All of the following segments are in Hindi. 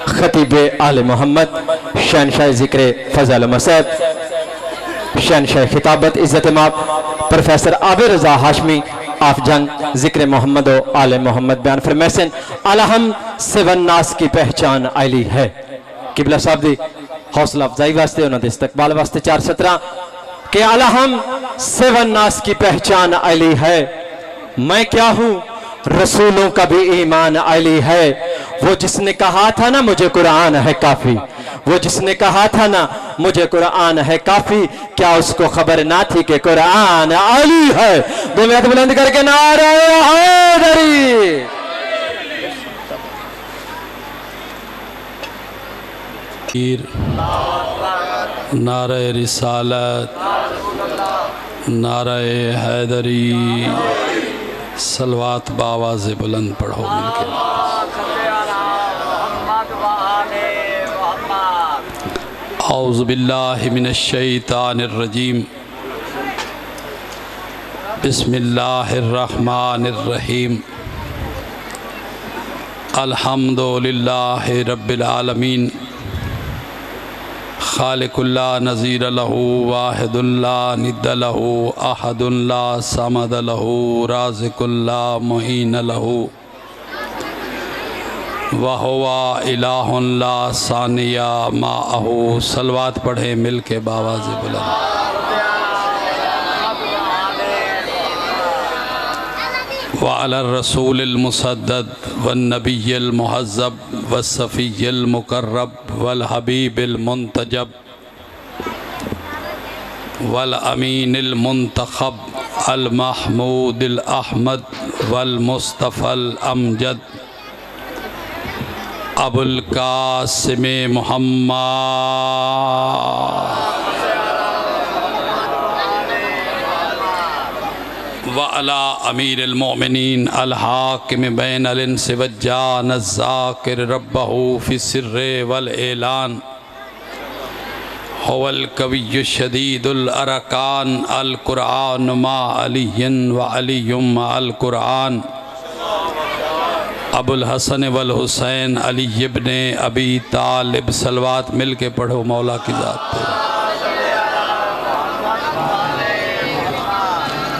खतीब आले मोहम्मद, शहनशाह ज़िक्र फज़ल मसहब, शहनशाह खिताबत इज़्ज़त माब professor Abid Raza Hashmi of जंग ज़िक्र मोहम्मद आले मोहम्मद बयान फरमैसन अलहम सेवन नास की पहचान आली है। किबला साहब दी हौसला अफजाई वास्ते उन्होंने इस्तकबाल वास्ते 417 के अलहम सेवन नास की पहचान आली है। मैं क्या हूँ रसूलों का भी ईमान आली है। वो जिसने कहा था ना मुझे कुरान है काफी, वो जिसने कहा था ना मुझे कुरान है काफी, क्या उसको खबर ना थी कि कुरान आली है। दो हाथ बुलंद करके नारे हैदरी। नारे रिसालत, नारे हैदरी, सलवात बावाज़ बुलंद पढ़ो मिलके। औज़ु बिल्लाहि मिनश शैतानिर रजीम, बिस्मिल्लाहिर रहमानिर रहीम, अल्हम्दुलिल्लाहि रब्बिल आलमीन, खालिकुल्ला नज़ीर लहू वाहिदुल्ला निद्द लहू अहदुल्ला समद लहू राज़िकुल्ला मुहीन लहू वहुवा इलाहुन ला सानिया माअहू। सलवात पढ़े मिल के बावाज़ बुलंद। व अलर रसूलिल मुसद्दद वन नबिय्यिल मुहज़्ज़ब वस्सफ़िय्यिल मुक़र्रब वल हबीबिल मुंतजब वल अमीनिल मुंतखब अल महमूदिल अहमद वल मुस्तफ़ल अमजद अबुल कासिम मुहम्मद व अला अमीरिल मोमिनीन अल हाकिम बैनल इंस वज्जान ज़ाकिर रब्बहू फ़ी सिर्रे वल एलान हुवल कविय्युश शदीदुल अरकान अल कुरआन मा अलिय्यन व अलियुम मा अल कुरआन अबुल हसन वल हुसैन अली इब्ने अबी तालिब। सलवात मिल के पढ़ो मौला की ज़ात पे।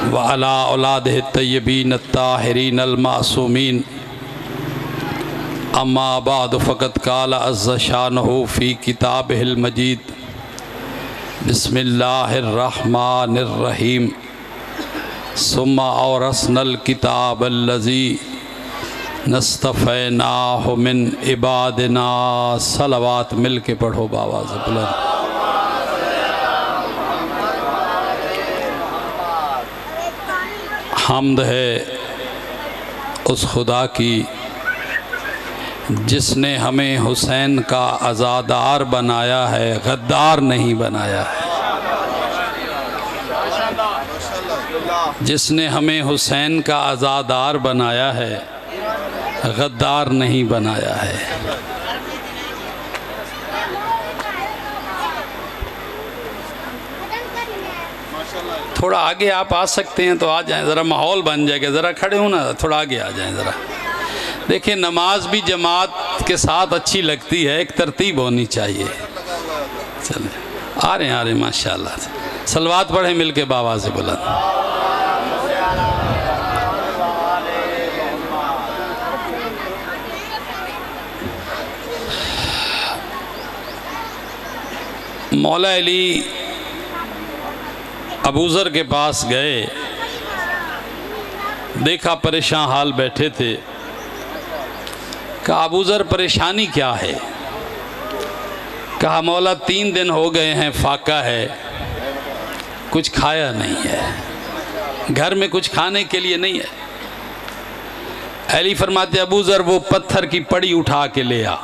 व अला औलादिहि तय्यबीन अत्ताहिरीन अल मासूमीन। अम्मा बाद फ़क़त क़ाला अज़्ज़ शानुहु फ़ी किताबिहिल मजीद, बिस्मिल्लाहिर रहमानिर रहीम, सुम्मा औरसनल किताबल्लज़ी नस्तफ़ैनाहु मिन इबादिना। सलवात मिल के पढ़ो बावाज़ बुलंद। हम्द है उस खुदा की जिसने हमें हुसैन का आज़ादार बनाया है, गद्दार नहीं बनाया है। जिसने हमें हुसैन का आज़ादार बनाया है, गद्दार नहीं बनाया है। थोड़ा आगे आप आ सकते हैं तो आ जाएं, ज़रा माहौल बन जाएगा। ज़रा खड़े हो ना, थोड़ा आगे आ जाएं ज़रा। देखिए नमाज भी जमात के साथ अच्छी लगती है, एक तरतीब होनी चाहिए। चले आ रहे हैं माशाल्लाह। सलवात पढ़े मिल के बावाज़ बुलंद। मौला अली अबूज़र के पास गए, देखा परेशान हाल बैठे थे। कहा अबूज़र परेशानी क्या है? कहा मौला 3 दिन हो गए हैं, फाका है, कुछ खाया नहीं है, घर में कुछ खाने के लिए नहीं है। अली फरमाते अबूज़र वो पत्थर की पड़ी उठा के ले आ।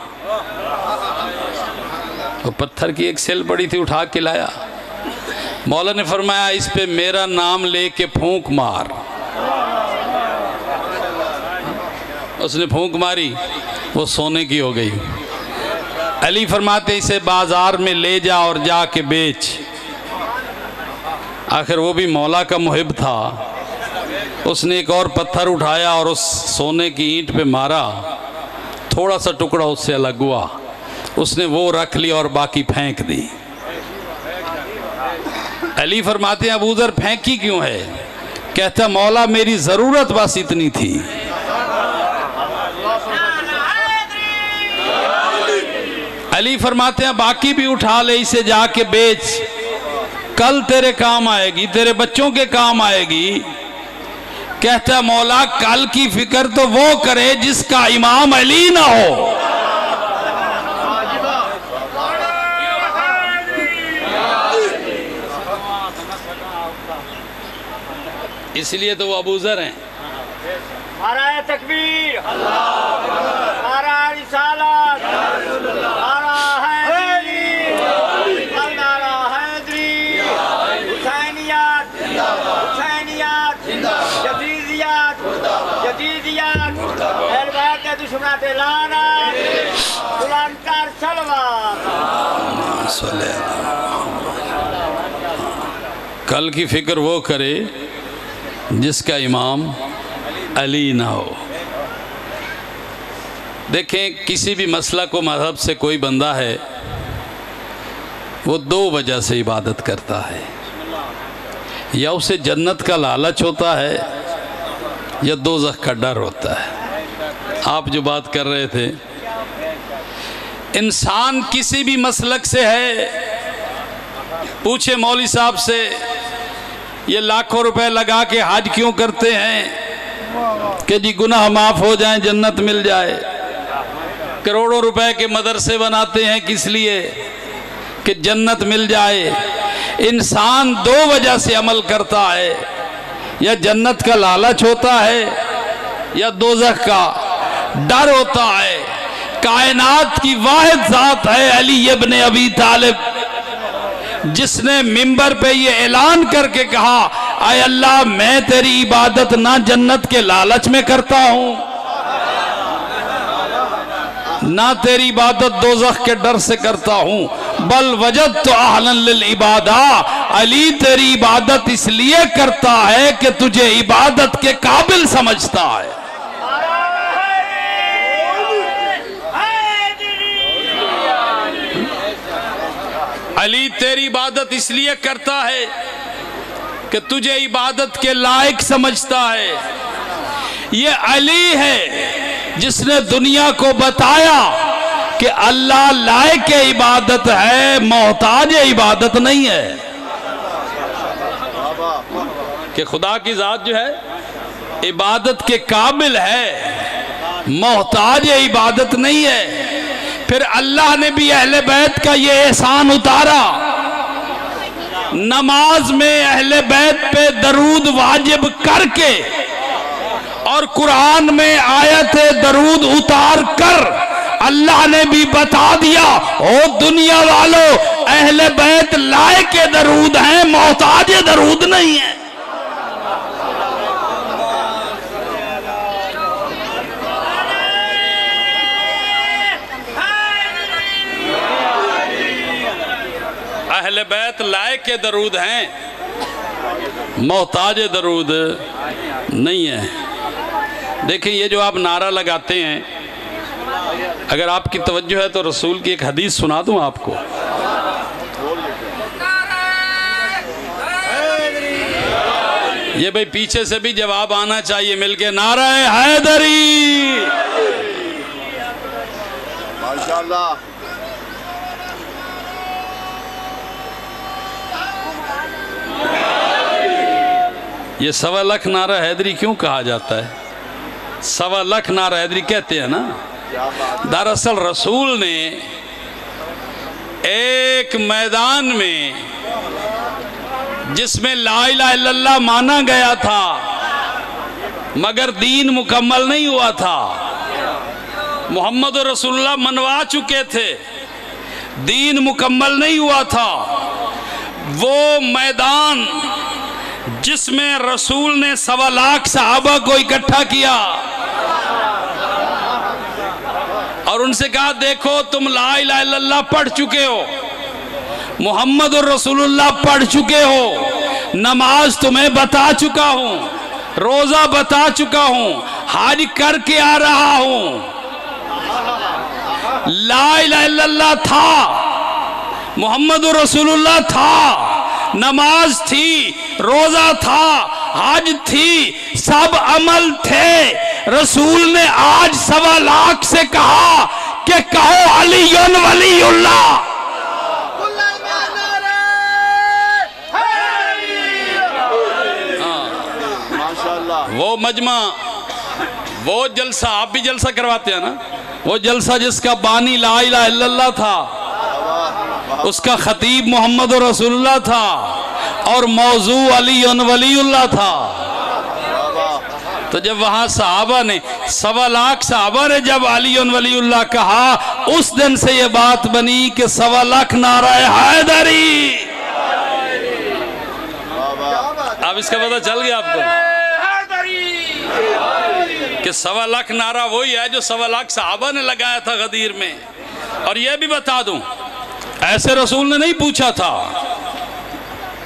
तो पत्थर की एक सेल पड़ी थी, उठा के लाया। मौला ने फरमाया इस पे मेरा नाम लेके फूंक मार। उसने फूंक मारी, वो सोने की हो गई। अली फरमाते इसे बाजार में ले जा और जाके बेच। आखिर वो भी मौला का मुहिब था, उसने एक और पत्थर उठाया और उस सोने की ईंट पे मारा। थोड़ा सा टुकड़ा उससे अलग हुआ, उसने वो रख लिया और बाकी फेंक दी। अली फरमाते हैं अबू ज़र फेंकी क्यों है? कहता मौला मेरी ज़रूरत बस इतनी थी। अली फरमाते हैं बाकी भी उठा ले, इसे जाके बेच, कल तेरे काम आएगी, तेरे बच्चों के काम आएगी। कहता मौला कल की फिक्र तो वो करे जिसका इमाम अली ना हो। इसलिए तो वो अबू ज़र हैं। नाराए तकबीर, नाराए रिसालत, नाराए हैदरी, नाराए हैदरी, हुसैनियत, हुसैनियत, जदीदियत, जदीदियत, अहले बैत के दुश्मनां ते लानत, बुलंदकर सलवात। कल की फिक्र वो करे जिसका इमाम अली ना हो। देखें किसी भी मसला को मज़हब से कोई बंदा है, वो दो वजह से इबादत करता है, या उसे जन्नत का लालच होता है या दोज़ख का डर होता है। आप जो बात कर रहे थे, इंसान किसी भी मसलक से है, पूछे मौलवी साहब से ये लाखों रुपए लगा के हज क्यों करते हैं कि जी गुनाह माफ हो जाए, जन्नत मिल जाए। करोड़ों रुपए के मदरसे बनाते हैं किस लिए? कि जन्नत मिल जाए। इंसान दो वजह से अमल करता है, या जन्नत का लालच होता है या दोज़ख का डर होता है। कायनात की वाहिद ज़ात है अली इब्न अबी तालिब, जिसने मिंबर पे ये ऐलान करके कहा आय अल्लाह मैं तेरी इबादत ना जन्नत के लालच में करता हूं, ना तेरी इबादत दोज़ख के डर से करता हूं, बल वजदतु अहलन लिल इबादा। अली तेरी इबादत इसलिए करता है कि तुझे इबादत के काबिल समझता है। अली तेरी इबादत इसलिए करता है कि तुझे इबादत के लायक समझता है। ये अली है जिसने दुनिया को बताया कि अल्लाह लायक इबादत है, मोहताज इबादत नहीं है। कि खुदा की जात जो है इबादत के काबिल है, मोहताज इबादत नहीं है। फिर अल्लाह ने भी अहले बैत का ये एहसान उतारा, नमाज में अहले बैत पे दरूद वाजिब करके और कुरान में आयत दरूद उतार कर अल्लाह ने भी बता दिया ओ दुनिया वालों, अहले बैत लायक दरूद हैं, मोहताज दरूद नहीं है। अहले बैत लायक के दरूद हैं, मोहताज दरूद नहीं है। देखिए ये जो आप नारा लगाते हैं, अगर आपकी तवज्जो है तो रसूल की एक हदीस सुना दूं आपको। ये भाई पीछे से भी जवाब आना चाहिए मिलके, नारा हैदरी। माशाअल्लाह। ये 1.25 लाख नारा हैदरी क्यों कहा जाता है? 1.25 लाख नारा हैदरी कहते हैं ना। दरअसल रसूल ने एक मैदान में जिसमें ला इलाहा इल्लल्लाह माना गया था मगर दीन मुकम्मल नहीं हुआ था, मोहम्मद रसूलुल्लाह मनवा चुके थे, दीन मुकम्मल नहीं हुआ था, वो मैदान जिसमें रसूल ने 1.25 लाख सहाबा को इकट्ठा किया और उनसे कहा देखो तुम ला इलाहा इल्लल्लाह पढ़ चुके हो, मोहम्मद रसूलुल्लाह पढ़ चुके हो, नमाज तुम्हें बता चुका हूं, रोजा बता चुका हूं, हज करके आ रहा हूं, ला इलाहा इल्लल्लाह था, मोहम्मद रसूलुल्लाह था, नमाज थी, रोजा था, हज थी, सब अमल थे। रसूल ने आज 1.25 लाख से कहा कि कहो अलीयुन वलीउल्लाह। वो मजमा, वो जलसा, आप भी जलसा करवाते हैं ना, वो जलसा जिसका बानी ला इलाहा इल्लल्लाह था, उसका खतीब मोहम्मद रसूलुल्लाह था और मौजू अलीयुन वलीउल्लाह था। तो जब वहां सहाबा ने 1.25 लाख सहाबा ने जब अलीयुन वलीउल्लाह कहा, उस दिन से ये बात बनी कि 1.25 लाख नारा हैदरी। अब इसका पता चल गया आपको कि 1.25 लाख नारा वही है जो 1.25 लाख सहाबा ने लगाया था गदीर में। और यह भी बता दूं, ऐसे रसूल ने नहीं पूछा था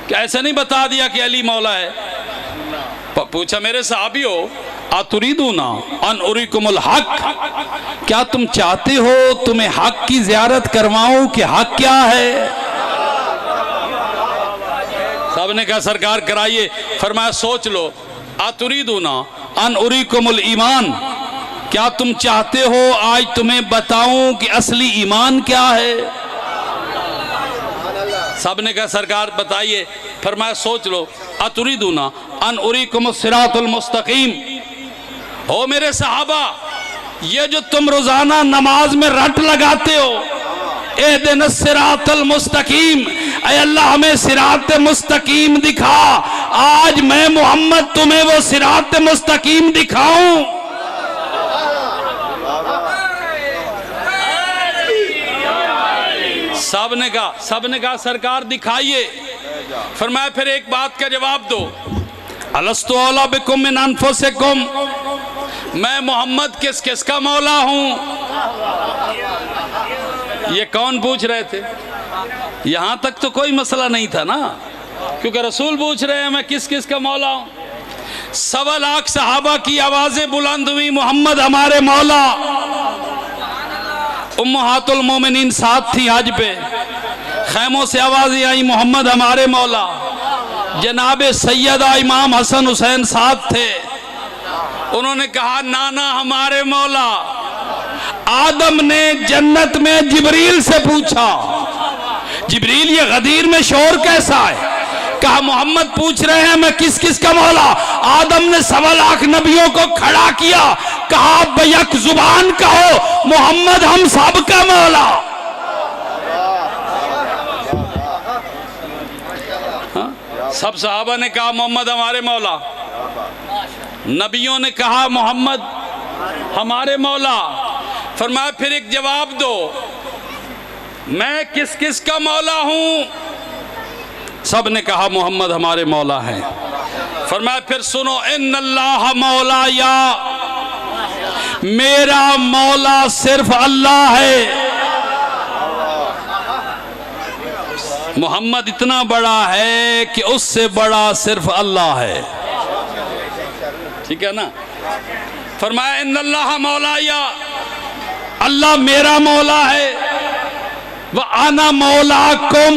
कि ऐसे नहीं बता दिया कि अली मौला है। पूछा मेरे सहाबियो, अतुरीदूना अन उरीकुमुल हक, क्या तुम चाहते हो तुम्हें हक की ज़ियारत करवाऊं कि हक क्या है? सबने कहा सरकार कराइए। फरमाया सोच लो, अतुरीदूना अन उरीकुमुल ईमान, क्या तुम चाहते हो आज तुम्हें बताऊं कि असली ईमान क्या है? सबने कहा सरकार बताइए। फरमाया सोच लो, अतुरीदूना अन उरीकुमुस सिरातुल मुस्तकीम। हो मेरे सहाबा, ये जो तुम रोजाना नमाज में रट लगाते हो, एहदिन सिरातुल मुस्तकीम, ऐ अल्लाह हमें सिरात मुस्तकीम दिखा। आज मैं मोहम्मद तुम्हें वो सिरात मुस्तकीम दिखाऊं। सबने कहा सरकार दिखाइए। फरमाया फिर एक बात का जवाब दो, अलस्तु औला बिकुम मिन अनफुसिकुम, मैं मोहम्मद किस किस का मौला हूं? ये कौन पूछ रहे थे? यहां तक तो कोई मसला नहीं था ना, क्योंकि रसूल पूछ रहे हैं मैं किस किस का मौला हूं। 1.25 लाख सहाबा की आवाजें बुलंद हुई, मोहम्मद हमारे मौला। उम्महातुल मोमिनीन साथ थी हज पे, खैमों से आवाजें आई मोहम्मद हमारे मौला। जनाबे सैयदा इमाम हसन हुसैन साथ थे, उन्होंने कहा नाना हमारे मौला। आदम ने जन्नत में जिब्रील से पूछा, जिब्रील ये गदीर में शोर कैसा है? कहा मोहम्मद पूछ रहे हैं मैं किस किस का मौला। आदम ने 1.25 लाख नबियों को खड़ा किया, कहा बेयक जुबान कहो मोहम्मद हम सब का मौला। हाँ? सब सहाबा ने कहा मोहम्मद हमारे मौला, नबियों ने कहा मोहम्मद हमारे मौला। फरमाया फिर एक जवाब दो, मैं किस किस का मौला हूं? सब ने कहा मोहम्मद हमारे मौला हैं। फरमाया फिर सुनो, इन्नल्लाह मौला, या मेरा मौला सिर्फ अल्लाह है। मोहम्मद इतना बड़ा है कि उससे बड़ा सिर्फ अल्लाह है। ठीक है ना? फरमाया इन्नल्लाह मौला, या अल्लाह मेरा मौला है, व आना मौला कुम,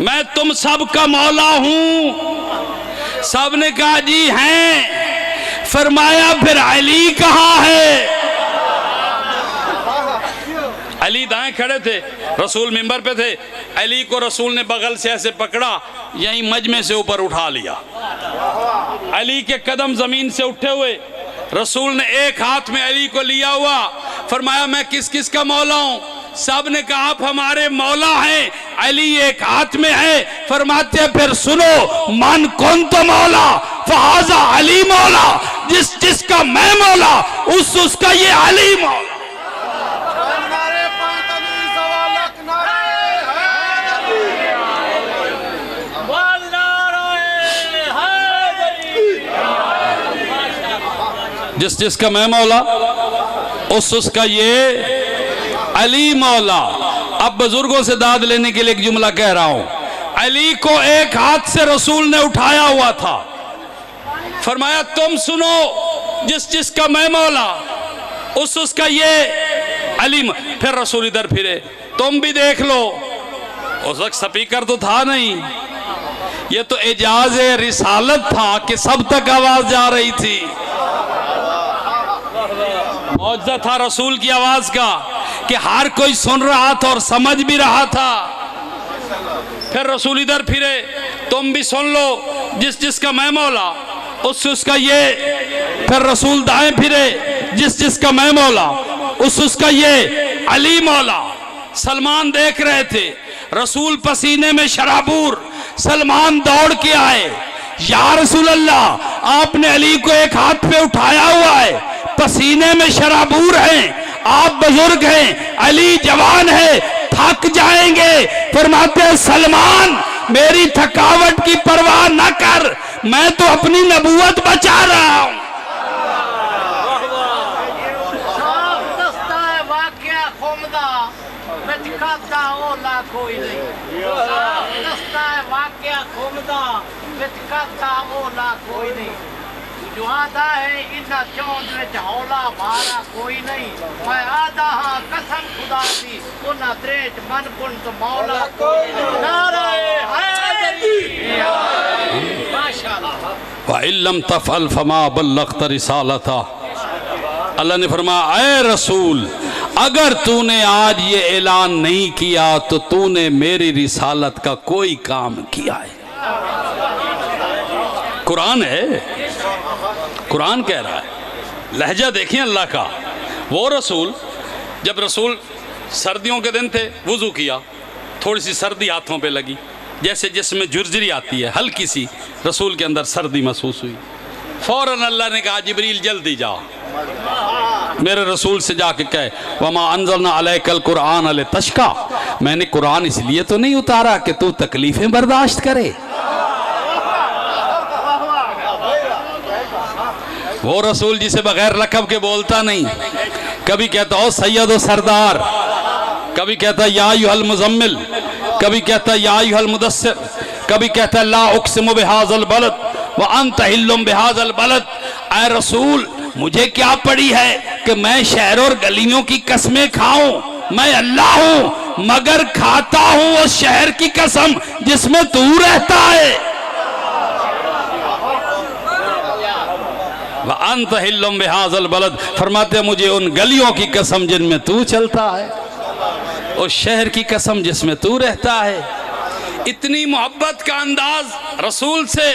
मैं तुम सब का मौला हूं। सब ने कहा जी हैं। फरमाया फिर अली कहाँ है? अली दाएं खड़े थे, रसूल मिंबर पे थे। अली को रसूल ने बगल से ऐसे पकड़ा, यहीं मजमे से ऊपर उठा लिया। अली के कदम जमीन से उठे हुए, रसूल ने एक हाथ में अली को लिया हुआ। फरमाया मैं किस किस का मौला हूं? सब ने कहा आप हमारे मौला हैं। अली एक हाथ में है। फरमाते फिर सुनो, मन कौन तो मौला, फहाजा अली मौला, जिस जिसका मैं मौला उसका ये अली मौला। जिस जिसका मैं मौला उसका ये अली मौला। अब बुजुर्गों से दाद लेने के लिए एक जुमला कह रहा हूं। अली को एक हाथ से रसूल ने उठाया हुआ था। फरमाया तुम सुनो, जिस जिसका मैं मौला उसका ये अली। फिर रसूल इधर फिरे, तुम भी देख लो। उस वक्त स्पीकर तो था नहीं, ये तो एजाज रिसालत था कि सब तक आवाज जा रही थी। मौजज़ा था रसूल की आवाज का कि हर कोई सुन रहा था और समझ भी रहा था। फिर रसूल इधर फिरे, तुम भी सुन लो, जिस जिसका मैं मौला उसका ये। फिर रसूल दाएं फिरे, जिस जिसका मैं मौला उसका ये। अली मौला। सलमान देख रहे थे, रसूल पसीने में शराबूर। सलमान दौड़ के आए, या रसूल अल्लाह, आपने अली को एक हाथ पे उठाया हुआ है, पसीने में शराबूर हैं, आप बुजुर्ग हैं, अली जवान है, थक जाएंगे। फरमाते हैं सलमान, मेरी थकावट की परवाह न कर, मैं तो अपनी नबूवत बचा रहा हूं। कोई नहीं कोई नहीं जो आधा है इन्ना चौंद विच हौला मारा कोई नहीं। मैं आधा हाँ कसम खुदा दी उन्ना त्रेच मन कुन तो मौला कोई नहीं। नाराए हैदरी माशाअल्लाह। व इल्लम तफअल फमा बल्लगत रिसालता। अल्लाह ने फरमाया, ऐ रसूल, अगर तूने आज ये ऐलान नहीं किया तो तूने मेरी रिसालत का कोई काम किया है। कुरान है, कुरान कह रहा है। लहजा देखें अल्लाह का। वो रसूल, जब रसूल सर्दियों के दिन थे, वुजू किया, थोड़ी सी सर्दी हाथों पे लगी, जैसे जिसमें जुर्जरी आती है, हल्की सी रसूल के अंदर सर्दी महसूस हुई। फौरन अल्लाह ने कहा, जिब्रील जल्दी जाओ, मेरे रसूल से जाके कहे, वमा अंज़लना अलैकल कुरान अले तशका, मैंने कुरान इसलिए तो नहीं उतारा कि तू तकलीफें बर्दाश्त करे। वो रसूल जिसे बगैर लकब के बोलता नहीं, कभी कहता हो सैयद सरदार, कभी कहता या अय्युहल मुज़म्मिल, कभी कहता या अय्युहल मुदस्सिर, कभी कहता ला उक़सिमु बिहाज़ल बलद व अंत हिल्लुम बिहाज़ल बलद। ऐ रसूल, मुझे क्या पड़ी है कि मैं शहर और गलियों की कसमें खाऊं? मैं अल्लाह हूं, मगर खाता हूं उस शहर की कसम जिसमें तू रहता है। व अंत हिल्लुम बिहाज़ल बलद, फरमाते मुझे उन गलियों की कसम जिनमें तू चलता है, उस शहर की कसम जिसमें तू रहता है। इतनी मोहब्बत का अंदाज रसूल से।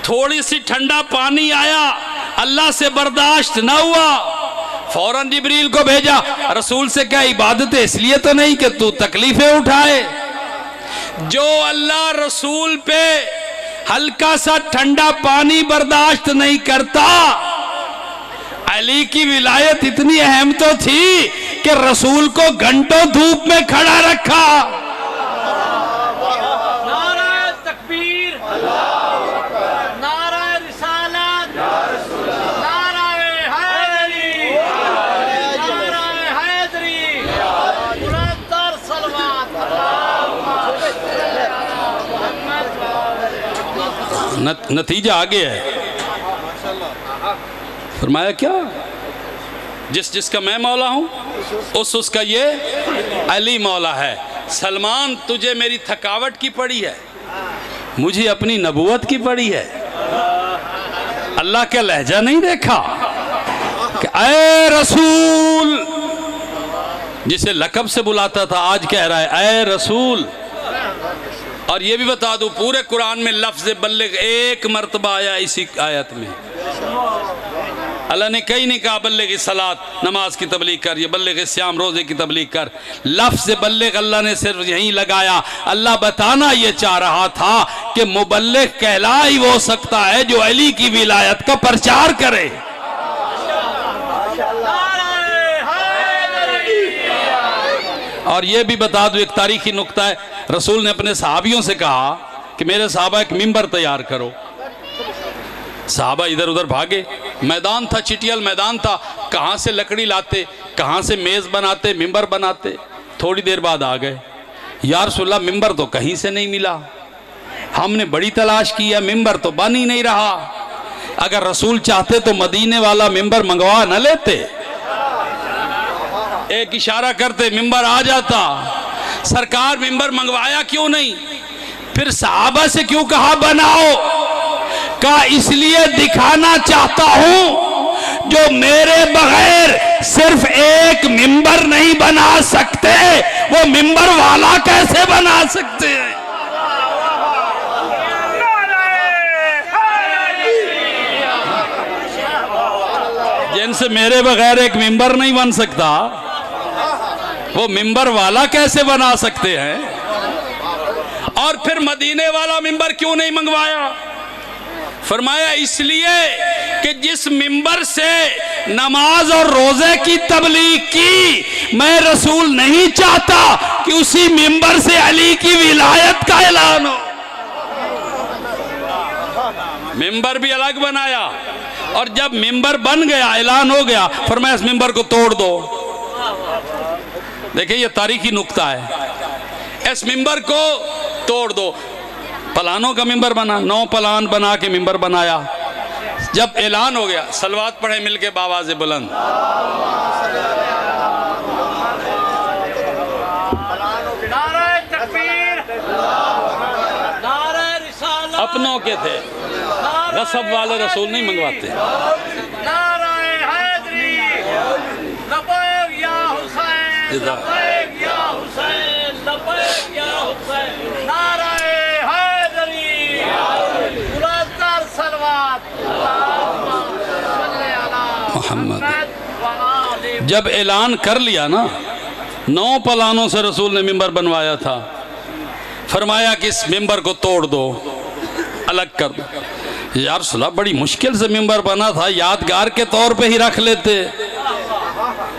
थोड़ी सी ठंडा पानी आया, अल्लाह से बर्दाश्त न हुआ, फौरन जिब्रील को भेजा। रसूल से क्या इबादत है इसलिए तो नहीं कि तू तकलीफें उठाए। जो अल्लाह रसूल पे हल्का सा ठंडा पानी बर्दाश्त नहीं करता, अली की विलायत इतनी अहम तो थी कि रसूल को घंटों धूप में खड़ा रखा। नाराए तकबीर, नाराए रिसालत, नाराए हैदरी, नाराए हैदरी, मुनव्वर सलवात। नतीजा आगे है। फरमाया क्या, जिस जिसका मैं मौला हूं उसका ये अली मौला है। सलमान, तुझे मेरी थकावट की पड़ी है, मुझे अपनी नबूवत की पड़ी है। अल्लाह का लहजा नहीं देखा कि ऐ रसूल, जिसे लकब से बुलाता था आज कह रहा है ऐ रसूल। और ये भी बता दूं, पूरे कुरान में लफ्ज़ बल्लिग एक मर्तबा आया इसी आयत में। अल्लाह ने कहीं नहीं कहा बल्लिग सलात, नमाज की तबलीग कर, ये बल्लिग सियाम, रोजे की तबलीग कर। लफ्ज़ बल्लिग अल्लाह ने सिर्फ यहीं लगाया। अल्लाह बताना ये चाह रहा था कि मुबल्लिग कहला ही वो सकता है जो अली की विलायत का प्रचार करे। और ये भी बता दूं, एक तारीखी नुक्ता है, रसूल ने अपने सहाबियों से कहा कि मेरे सहाबा एक मिंबर तैयार करो। सहाबा इधर उधर भागे, मैदान था, चिटियल मैदान था, कहाँ से लकड़ी लाते, कहाँ से मेज़ बनाते, मिंबर बनाते। थोड़ी देर बाद आ गए, या रसूलल्लाह मिंबर तो कहीं से नहीं मिला, हमने बड़ी तलाश की है, मिंबर तो बन ही नहीं रहा। अगर रसूल चाहते तो मदीने वाला मिंबर मंगवा न लेते। एक इशारा करते मिंबर आ जाता। सरकार मिंबर मंगवाया क्यों नहीं? फिर सहाबा से क्यों कहा बनाओ? कहा इसलिए दिखाना चाहता हूं जो मेरे बगैर सिर्फ एक मिंबर नहीं बना सकते, वो मिंबर वाला कैसे बना सकते हैं? जिनसे मेरे बगैर एक मिंबर नहीं बन सकता, वो मिंबर वाला कैसे बना सकते हैं? और फिर मदीने वाला मिंबर क्यों नहीं मंगवाया? फरमाया इसलिए कि जिस मिंबर से नमाज और रोजे की तबलीग की, मैं रसूल नहीं चाहता कि उसी मिंबर से अली की विलायत का ऐलान हो। मिंबर भी अलग बनाया, और जब मिंबर बन गया, ऐलान हो गया, फरमाया इस मिंबर को तोड़ दो। देखिए ये तारीखी नुक्ता है, इस मिंबर को तोड़ दो। पलानों का मिंबर बना, 9 पलान बना के मिंबर बनाया। जब ऐलान हो गया, सलवात पढ़े मिलके बावाज़े बुलंद। नारे तकबीर, नारे रिसालत, अपनों के थे, गसब वाले रसूल नहीं मंगवाते। नारे हैदरी, लबैक या हुसैन, लबैक या हुसैन, लबैक या हुसैन। नारे हैदरी, बुलंदतर सलवात मोहम्मद। जब ऐलान कर लिया ना, 9 पलानों से रसूल ने मिंबर बनवाया था, फरमाया कि इस मिंबर को तोड़ दो, अलग कर दो। यार सुला बड़ी मुश्किल से मिंबर बना था, यादगार के तौर पे ही रख लेते।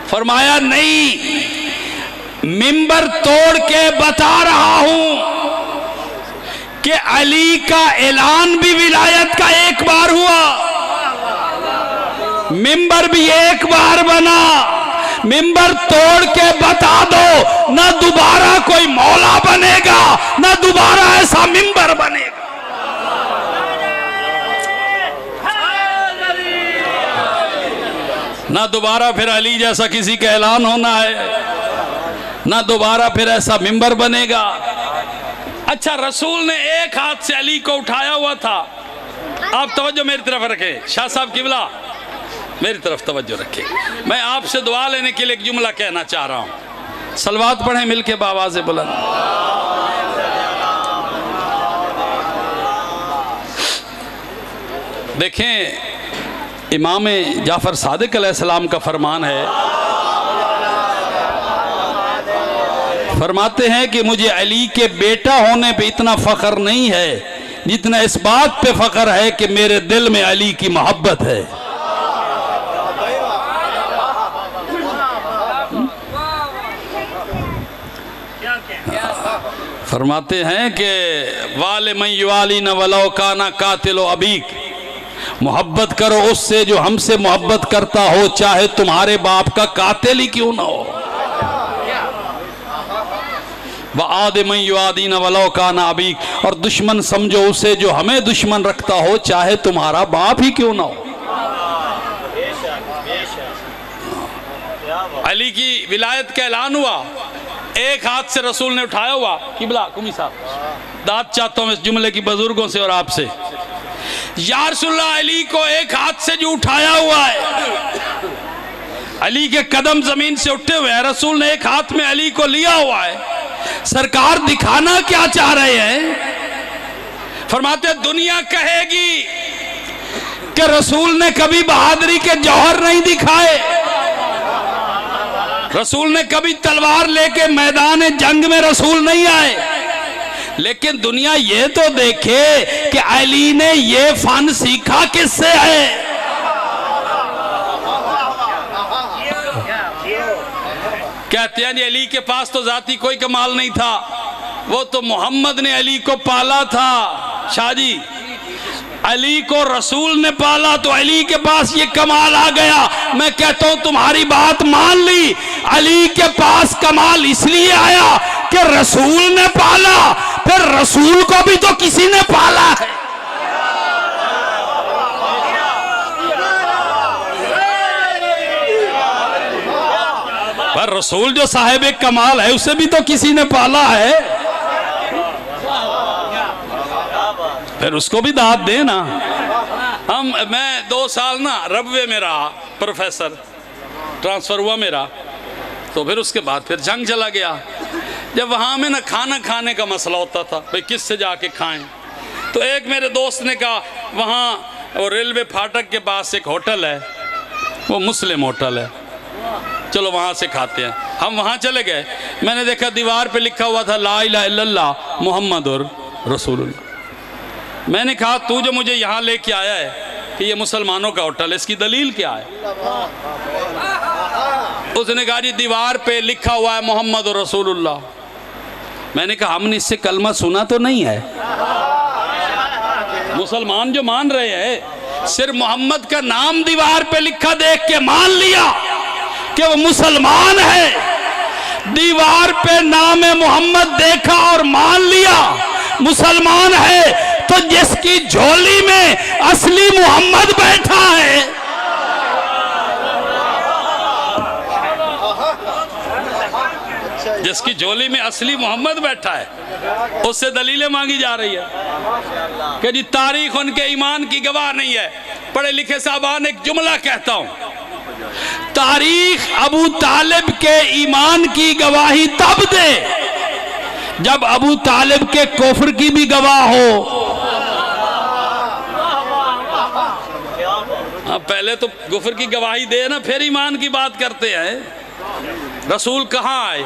फरमाया नहीं, मिंबर तोड़ के बता रहा हूं कि अली का ऐलान भी विलायत का एक बार हुआ, मिंबर भी एक बार बना। मिंबर तोड़ के बता दो, ना दोबारा कोई मौला बनेगा, ना दोबारा ऐसा मिंबर बनेगा। ना दोबारा फिर अली जैसा किसी का ऐलान होना है, ना दोबारा फिर ऐसा मिंबर बनेगा। अच्छा, रसूल ने एक हाथ से अली को उठाया हुआ था। आप तवज्जो मेरी तरफ रखें, शाह साहब किबला मेरी तरफ तवज्जो रखें। मैं आपसे दुआ लेने के लिए एक जुमला कहना चाह रहा हूं। सलवात पढ़ें मिलके बावाज़े बुलंद। देखें, इमाम जाफर सादिक अलैहिस्सलाम का फरमान है, फरमाते हैं कि मुझे अली के बेटा होने पे इतना फख्र नहीं है जितना इस बात पे फख्र है कि मेरे दिल में अली की मोहब्बत है। फरमाते हैं कि वाले मैं युवाली न वलो काना कातिलो अबीक, मोहब्बत करो उससे जो हमसे मोहब्बत करता हो, चाहे तुम्हारे बाप का कातिल ही क्यों ना हो। वआद मैं युवादी न वलो काना अबीक, और दुश्मन समझो उसे जो हमें दुश्मन रखता हो, चाहे तुम्हारा बाप ही क्यों ना हो। अली की विलायत का ऐलान हुआ, एक हाथ से रसूल ने उठाया हुआ। किबला कुमी साहब, दाद चाहता हूं इस जुमले की बुजुर्गों से और आपसे। या रसूलल्लाह, अली को एक हाथ से जो उठाया हुआ है, अली के कदम जमीन से उठे हुए हैं, रसूल ने एक हाथ में अली को लिया हुआ है। सरकार दिखाना क्या चाह रहे हैं? फरमाते दुनिया कहेगी कि रसूल ने कभी बहादुरी के जौहर नहीं दिखाए, रसूल ने कभी तलवार लेके मैदान जंग में रसूल नहीं आए। लेकिन दुनिया ये तो देखे कि अली ने ये फन सीखा किससे है। कहते हैं जी अली के पास तो जाती कोई कमाल नहीं था, वो तो मोहम्मद ने अली को पाला था। शाह जी, अली को रसूल ने पाला तो अली के पास ये कमाल आ गया। मैं कहता हूं तुम्हारी बात मान ली, अली के पास कमाल इसलिए आया कि रसूल ने पाला, फिर रसूल को भी तो किसी ने पाला है। यार रसूल जो साहिब कमाल है उसे भी तो किसी ने पाला है, फिर उसको भी दाद दे ना। मैं 2 साल ना रबवे में रहा, प्रोफेसर ट्रांसफ़र हुआ मेरा, तो फिर उसके बाद फिर जंग चला गया। जब वहाँ में ना खाना खाने का मसला होता था, भाई किससे जाके खाएं, तो एक मेरे दोस्त ने कहा वहाँ वो रेलवे फाटक के पास एक होटल है, वो मुस्लिम होटल है, चलो वहाँ से खाते हैं। हम वहाँ चले गए, मैंने देखा दीवार पे लिखा हुआ था ला इलाहा इल्लल्लाह मुहम्मदुर रसूलुल्लाह। मैंने कहा तू जो मुझे यहाँ लेके आया है कि ये मुसलमानों का होटल है, इसकी दलील क्या है? उसने कहा जी दीवार पे लिखा हुआ है मुहम्मदुर रसूलुल्लाह। मैंने कहा हमने इससे कलमा सुना तो नहीं है। मुसलमान जो मान रहे हैं सिर्फ मोहम्मद का नाम दीवार पे लिखा देख के मान लिया कि वो मुसलमान है। दीवार पे नाम मोहम्मद देखा और मान लिया मुसलमान है। तो जिसकी झोली में असली मोहम्मद बैठा है, जिसकी झोली में असली मोहम्मद बैठा है, उससे दलीलें मांगी जा रही है कि जी तारीख उनके ईमान की गवाह नहीं है। पढ़े लिखे साहबान एक जुमला कहता हूं, तारीख अबू तालिब के ईमान की गवाही तब दे जब अबू तालिब के कुफ्र की भी गवाह हो। पहले तो कुफ्र की गवाही दे ना, फिर ईमान की बात करते हैं। रसूल कहाँ आए?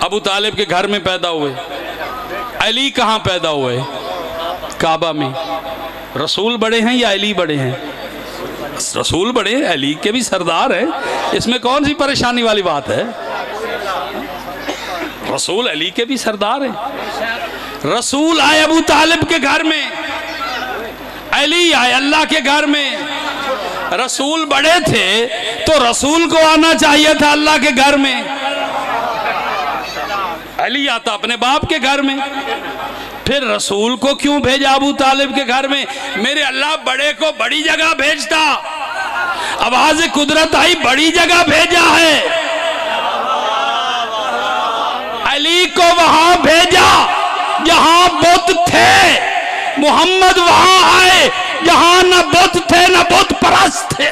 अबू तालिब के घर में पैदा हुए। अली कहाँ पैदा हुए? काबा में। रसूल बड़े हैं या अली बड़े हैं? रसूल बड़े हैं, अली के भी सरदार हैं, इसमें कौन सी परेशानी वाली बात है? रसूल अली के भी सरदार हैं। रसूल आए अबू तालिब के घर में, अली आए अल्लाह के घर में। रसूल बड़े थे तो रसूल को आना चाहिए था अल्लाह के घर में, अली आता अपने बाप के घर में। फिर रसूल को क्यों भेजा अबू तालिब के घर में? मेरे अल्लाह बड़े को बड़ी जगह भेजता, आवाज कुदरत आई बड़ी जगह भेजा है। अली को वहां भेजा जहां बुत थे, मोहम्मद वहां आए जहां न बुत थे न बुत परस्त थे।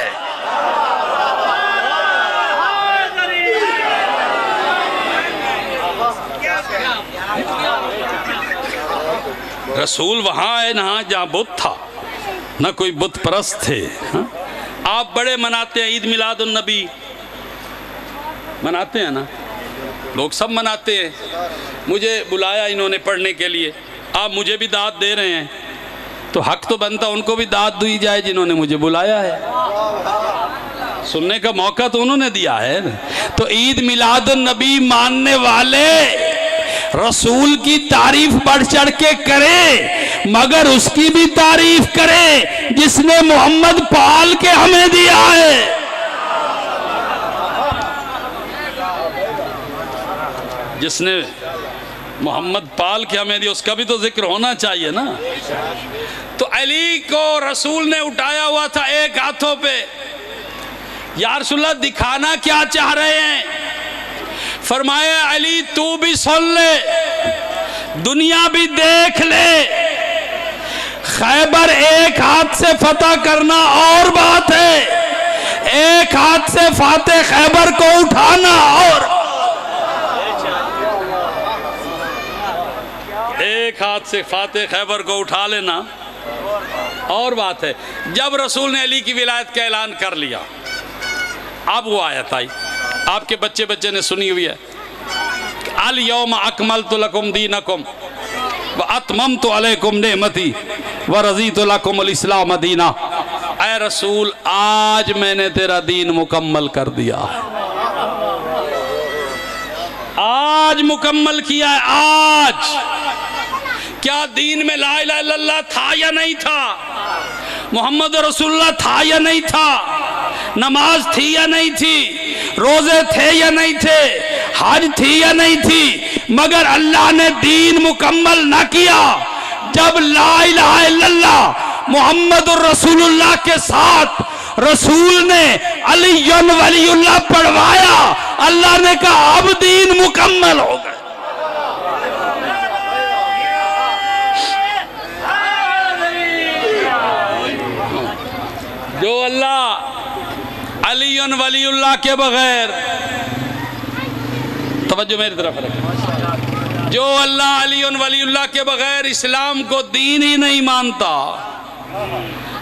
रसूल वहां आए ना जहां बुत था, न कोई बुत परस्त थे। आप बड़े मनाते हैं ईद मिलादुन नबी, मनाते हैं ना, लोग सब मनाते हैं। मुझे बुलाया इन्होंने पढ़ने के लिए, आप मुझे भी दाद दे रहे हैं, तो हक तो बनता उनको भी दाद दी जाए जिन्होंने मुझे बुलाया है। सुनने का मौका तो उन्होंने दिया है। तो ईद मिलादुन नबी मानने वाले रसूल की तारीफ बढ़ चढ़ के करे, मगर उसकी भी तारीफ करे जिसने मोहम्मद पाल के हमें दिया है। जिसने मोहम्मद पाल के हमें दिया उसका भी तो जिक्र होना चाहिए ना। तो अली को रसूल ने उठाया हुआ था एक हाथों पे। या रसूलल्लाह दिखाना क्या चाह रहे हैं? फरमाया अली तू भी सुन ले, दुनिया भी देख ले। खैबर एक हाथ से फतह करना और बात है, एक हाथ से फाते खैबर को उठाना और एक हाथ से फाते खैबर को उठा लेना और बात है। जब रसूल ने अली की विलायत का ऐलान कर लिया, अब वो आयत आई, आपके बच्चे बच्चे ने सुनी हुई है, अल यौम अकमलतु लकुम दीनकुम व अतममतु अलैकुम नेमती व रज़ीतु लकुमुल इस्लाम दीना। ऐ रसूल आज मैंने तेरा दीन मुकम्मल कर दिया है, आज मुकम्मल किया है। आज क्या दीन में ला इलाहा इल्लल्लाह था या नहीं था? मोहम्मद रसूलुल्लाह था या नहीं था? नमाज थी या नहीं थी? रोजे थे या नहीं थे? हज थी या नहीं थी? मगर अल्लाह ने दीन मुकम्मल ना किया जब ला इलाहा इल्लल्लाह मोहम्मद रसूलुल्लाह के साथ रसूल ने अलीयुन वलीउल्लाह पढ़वाया, अल्लाह ने कहा अब दीन मुकम्मल हो गए। जो अल्लाह अलीयुन वलीउल्लाह के बगैर, तवज्जो मेरी तरफ रखें, जो अल्लाह अलीयुन वलीउल्लाह के बगैर इस्लाम को दीन ही नहीं मानता,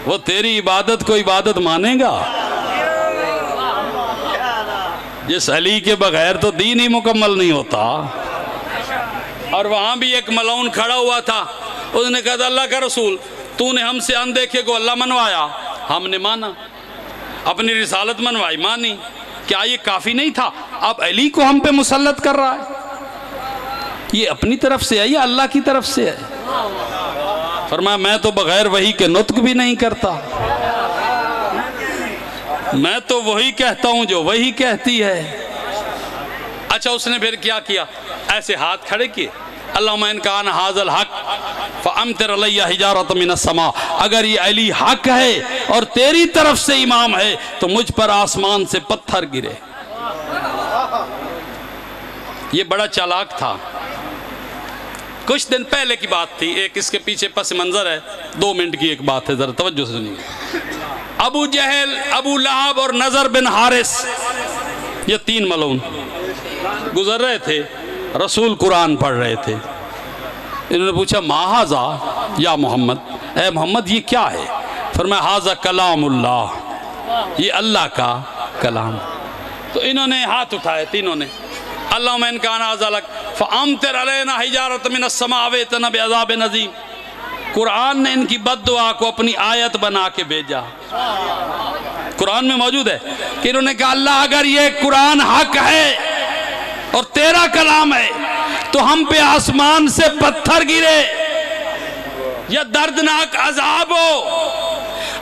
वो तेरी इबादत को इबादत मानेगा? जिस अली के बगैर तो दीन ही मुकम्मल नहीं होता। और वहां भी एक मलौन खड़ा हुआ था, उसने कहा अल्लाह का रसूल, तूने हमसे अनदेखे को अल्लाह मनवाया, हमने माना, अपनी रिसालत मनवाई, मानी, क्या ये काफी नहीं था? अब अली को हम पे मुसल्लत कर रहा है। ये अपनी तरफ से है या अल्लाह की तरफ से है? फरमाया मैं तो बगैर वही के नुत्क भी नहीं करता, मैं तो वही कहता हूं जो वही कहती है। अच्छा, उसने फिर क्या किया? ऐसे हाथ खड़े किए, अल्लाहुम्मा इन कान हाज़ल हक फअम्तिर अलैया हिजारतम मिनस समा, अगर ये अली हक है और तेरी तरफ से इमाम है तो मुझ पर आसमान से पत्थर गिरे। ये बड़ा चालाक था। कुछ दिन पहले की बात थी, एक इसके पीछे पस मंजर है, 2 मिनट की एक बात है, जरा तवज्जो से सुनिए। अबू जहल, अबू लहब और नजर बिन हारिस, ये 3 मलऊन गुजर रहे थे, रसूल कुरान पढ़ रहे थे। इन्होंने पूछा माहाजा या मोहम्मद, ए मोहम्मद ये क्या है? फरमाया हाजा कलामुल्लाह, ये अल्लाह का कलाम। तो इन्होंने हाथ उठाए तीनों ने, अल्लाहुम्मा इन कान हाज़लक फअम्तिर अलैना हिजारतम मिनस समावे तना बिअज़ाब नज़ीम। कुरान ने इनकी बद्दुआ को अपनी आयत बना के भेजा। कुरान में मौजूद है कि इन्होंने कहा अल्लाह अगर ये कुरान हक है और तेरा कलाम है तो हम पे आसमान से पत्थर गिरे या दर्दनाक अजाब हो।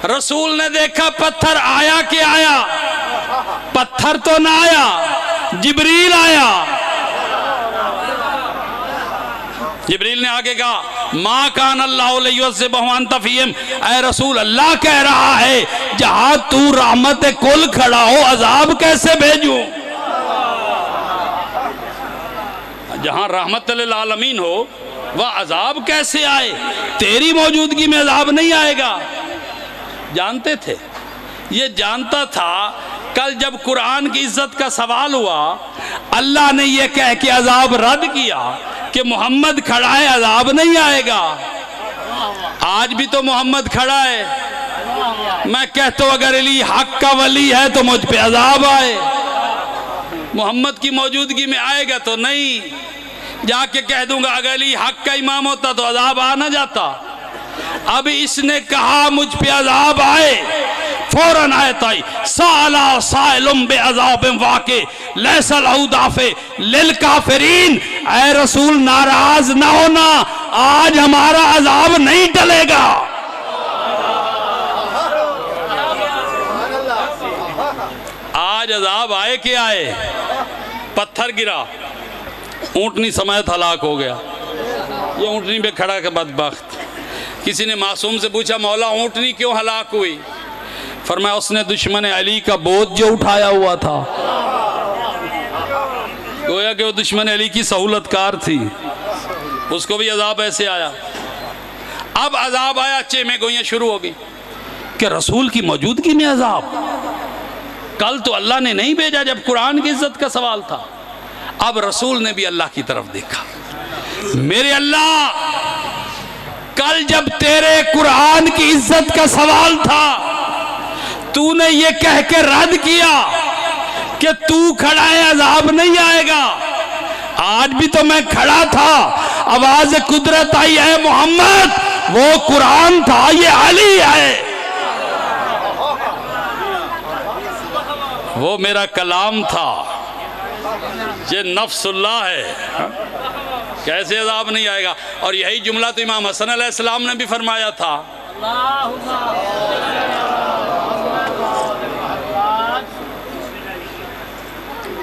रसूल ने देखा पत्थर आया कि आया? पत्थर तो ना आया, जिब्रील आया। जिब्रील ने आगे कहा माँ कान अल्लाह से बहुआन तफीम, ऐ रसूल अल्लाह कह रहा है जहां तू रहमत कुल खड़ा हो अजाब कैसे भेजूं? जहां रहमत लिल आलमीन हो वह अजाब कैसे आए? तेरी मौजूदगी में अजाब नहीं आएगा। जानते थे, ये जानता था कल जब कुरान की इज्जत का सवाल हुआ, अल्लाह ने यह कह के अजाब रद्द किया कि मोहम्मद खड़ा है अजाब नहीं आएगा। आज भी तो मोहम्मद खड़ा है। मैं कहता हूं अगर अली हक का वली है तो मुझ पे अजाब आए, मोहम्मद की मौजूदगी में आएगा तो नहीं। जाके कह दूंगा अगर अली हक का इमाम होता तो अजाब आ ना जाता। अब इसने कहा मुझ पे अजाब आए, फौरन आयत आई साला साइलुम बे अजाबिम वाके लैसा लहू दाफे लिल काफिरीन। ऐ रसूल नाराज ना होना, आज हमारा अजाब नहीं टलेगा। आज अजाब आए कि आए? पत्थर गिरा, ऊंटनी समेत हलाक हो गया। ये ऊंटनी पे खड़ा के बदबख्त। किसी ने मासूम से पूछा मौला ऊंटनी क्यों हलाक हुई? फरमाया उसने दुश्मन अली का बोझ जो उठाया हुआ था। गोया कि वो दुश्मन अली की सहूलतकार थी, उसको भी अजाब ऐसे आया। अब अजाब आया, चेमे गोइयां शुरू हो गई कि रसूल की मौजूदगी में अजाब। कल तो अल्लाह ने नहीं भेजा जब कुरान की इज्जत का सवाल था। अब रसूल ने भी अल्लाह की तरफ देखा, मेरे अल्लाह कल जब तेरे कुरान की इज्जत का सवाल था तूने ये कह के रद्द किया कि तू खड़ा है अजाब नहीं आएगा। आज भी तो मैं खड़ा था, आवाज कुदरत आई है मोहम्मद, वो कुरान था ये अली है, वो मेरा कलाम था, ये नफ्सुल्लाह है। कैसे अजाब नहीं आएगा? और यही जुमला तो इमाम हसन अलैहिस्सलाम ने भी फरमाया था।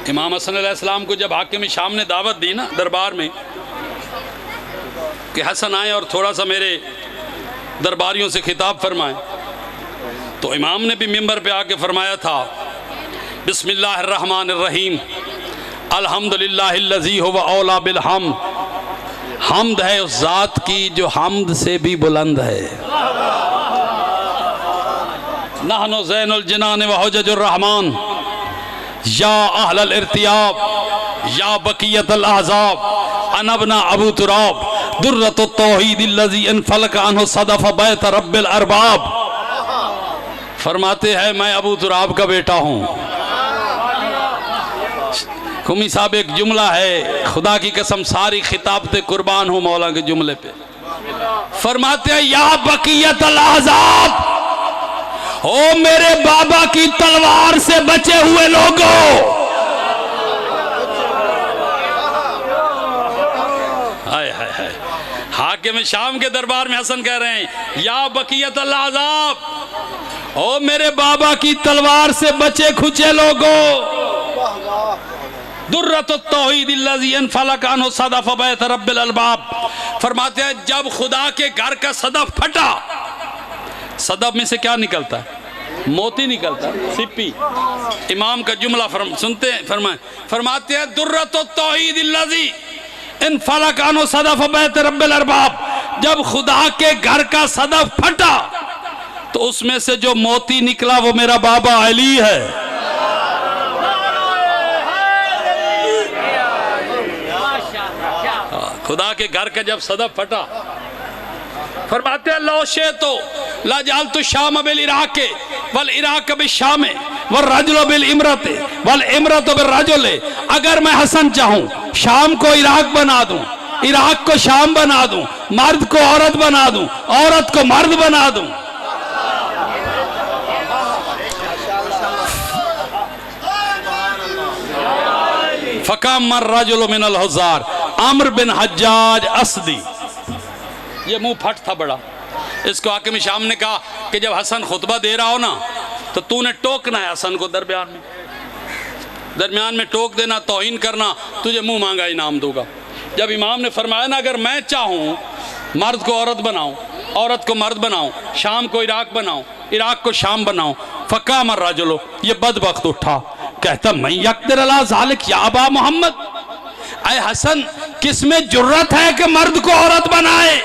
इमाम हसन अलैहिस्सलाम को जब हाकिम शाम ने दावत दी ना दरबार में कि हसन आए और थोड़ा सा मेरे दरबारियों से खिताब फरमाए, तो इमाम ने भी मिंबर पे आके फरमाया था बिस्मिल्लाहिर्रहमानिर्रहीम अल्हम्दुलिल्लाहिल्लज़ी हुवा औला बिल हम्द। हम्द है उस ज़ात की जो हम्द से भी बुलंद है। नहनु ज़ैनुल जिनान व हुज्जुर रहमान या अहलल इर्तियाब या बकियतल अहज़ाब अनबना अबू तुराब दुर्रतुत तौहीदिल्लज़ी इनफलक अन्हु सदफ़ बैत रब्बिल अरबाब। फरमाते हैं मैं अबू तुराब का बेटा हूँ। कुमी साहब एक जुमला है, खुदा की कसम सारी खिताबते कुर्बान हूँ मौला के जुमले पे। फरमाते हैं या बकियतल अहज़ाब, ओ मेरे बाबा की तलवार से बचे हुए लोगों, हाय हाय हाय। हाकिम शाम के दरबार में हसन कह रहे हैं या बकियतल अहज़ाब, ओ मेरे बाबा की तलवार से बचे खुचे लोगों। दुर्रतुत तौहीदिल्लज़ी इनफलक अन्हु सदफ़ बैत रब्बिल अरबाब। फरमाते हैं जब खुदा के घर का सदफ फटा, सदफ में से क्या निकलता है? मोती निकलता है, सिप्पी। इमाम का जुमला सुनते हैं, फरमाते हैं दुर्रतुत तौहीदिल्लज़ी इनफलक अन्हु सदफ़ बैत रब्बिल अरबाब। जब खुदा के घर का सदफ फटा तो उसमें से जो मोती निकला वो मेरा बाबा अली है। खुदा के घर का जब सदफ फटा, फरमाते हैं लौशे तो लाजाल तो शाम बिल इराक वल इराक बिल शाम वल रजुल बिल इमरत वल इमरत बिल रजुल। अगर मैं हसन चाहूं शाम को इराक बना दूं, इराक को शाम बना दूं, मर्द को औरत बना दूं, औरत को मर्द बना दूं। फ़क़ाम रजुल मिनल हुज़ार अम्र बिन हज्जाज असदी। ये मुंह फट था बड़ा। इसको हाकिम शाम ने कहा कि जब हसन खुतबा दे रहा हो ना तो तूने टोकना है हसन को, दरमियान में टोक देना, तौहीन करना, तुझे मुंह मांगा इनाम दूंगा। जब इमाम ने फरमाया ना अगर मैं चाहूँ मर्द को औरत बनाऊँ, औरत को मर्द बनाऊँ, शाम को इराक बनाऊँ, इराक को शाम बनाऊँ, फ़क़ाम रजुल, ये बदबख्त उठा, कहता मैं यक़दिर अला ज़ालिक या अबा मोहम्मद। ऐ हसन किसमें जुर्रत है कि मर्द को औरत बनाए?